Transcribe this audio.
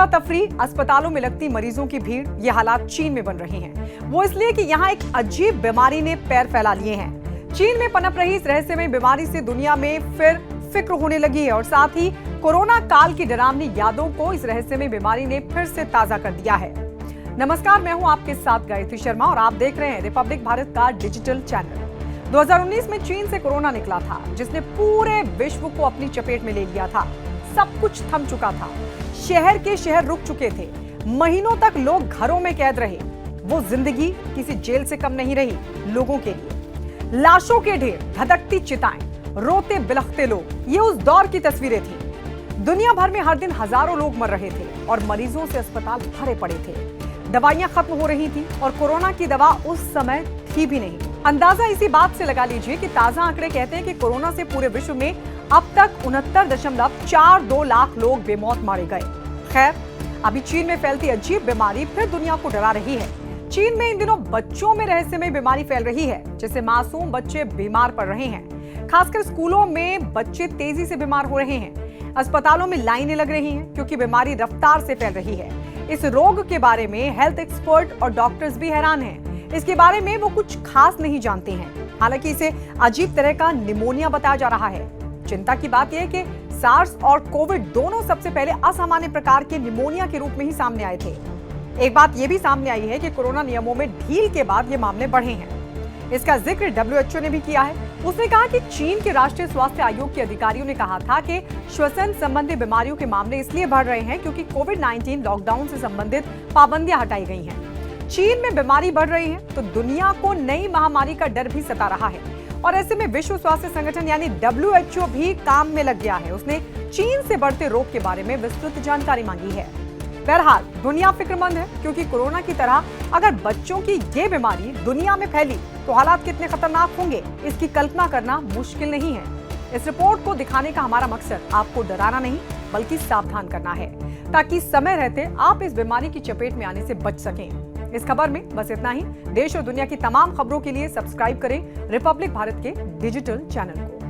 अफरा तफरी, अस्पतालों में लगती मरीजों की भीड़, ये हालात चीन में बन रहे हैं। वो इसलिए कि यहाँ एक अजीब बीमारी ने पैर फैला लिए हैं। चीन में पनप रही इस रहस्यमय बीमारी से दुनिया में फिर फिक्र होने लगी है और साथ ही कोरोना काल की डरावनी यादों को इस रहस्यमय बीमारी ने फिर से ताजा कर दिया है। नमस्कार, मैं हूं आपके साथ गायत्री शर्मा और आप देख रहे हैं रिपब्लिक भारत का डिजिटल चैनल। 2019 में चीन से कोरोना निकला था, जिसने पूरे विश्व को अपनी चपेट में ले लिया था। सब कुछ थम चुका था, शहर के शहर रुक चुके थे, महीनों तक लोग घरों में कैद रहे। वो जिंदगी किसी जेल से कम नहीं रही लोगों के लिए। लाशों के ढेर, धधकती चिताएं, रोते बिलखते लोग, ये उस दौर की तस्वीरें थी। दुनिया भर में हर दिन हजारों लोग मर रहे थे और मरीजों से अस्पताल भरे पड़े थे। दवाइयां खत्म हो रही थी और कोरोना की दवा उस समय थी भी नहीं। अंदाजा इसी बात से लगा लीजिए कि ताजा आंकड़े कहते हैं कि कोरोना से पूरे विश्व में अब तक 69.42 लाख लोग बेमौत मारे गए। खैर, अभी चीन में फैलती अजीब बीमारी फिर दुनिया को डरा रही है। चीन में इन दिनों बच्चों में रहस्यमय बीमारी फैल रही है, जिससे मासूम बच्चे बीमार पड़ रहे हैं। खासकर स्कूलों में बच्चे तेजी से बीमार हो रहे हैं। अस्पतालों में लाइनें लग रही हैं क्योंकि बीमारी रफ्तार से फैल रही है। इस रोग के बारे में हेल्थ एक्सपर्ट और डॉक्टर्स भी हैरान हैं। इसके बारे में वो कुछ खास नहीं जानते हैं। हालांकि इसे अजीब तरह का निमोनिया बताया जा रहा है। चिंता की बात यह है कि सार्स और कोविड दोनों सबसे पहले असामान्य प्रकार के निमोनिया के रूप में ही सामने आए थे। एक बात यह भी सामने आई है कि कोरोना नियमों में ढील के बाद ये मामले बढ़े हैं। इसका जिक्र WHO ने भी किया है। उसने कहा कि चीन के राष्ट्रीय स्वास्थ्य आयोग के अधिकारियों ने कहा था कि श्वसन संबंधी बीमारियों के मामले इसलिए बढ़ रहे हैं क्योंकि कोविड-19 लॉकडाउन से संबंधित पाबंदियां हटाई गई हैं। चीन में बीमारी बढ़ रही है तो दुनिया को नई महामारी का डर भी सता रहा है और ऐसे में विश्व स्वास्थ्य संगठन यानी WHO भी काम में लग गया है। उसने चीन से बढ़ते रोग के बारे में विस्तृत जानकारी मांगी है। बहरहाल, दुनिया फिक्रमंद है क्योंकि कोरोना की तरह अगर बच्चों की ये बीमारी दुनिया में फैली तो हालात कितने खतरनाक होंगे, इसकी कल्पना करना मुश्किल नहीं है। इस रिपोर्ट को दिखाने का हमारा मकसद आपको डराना नहीं बल्कि सावधान करना है, ताकि समय रहते आप इस बीमारी की चपेट में आने से बच सकें। इस खबर में बस इतना ही। देश और दुनिया की तमाम खबरों के लिए सब्सक्राइब करें रिपब्लिक भारत के डिजिटल चैनल को।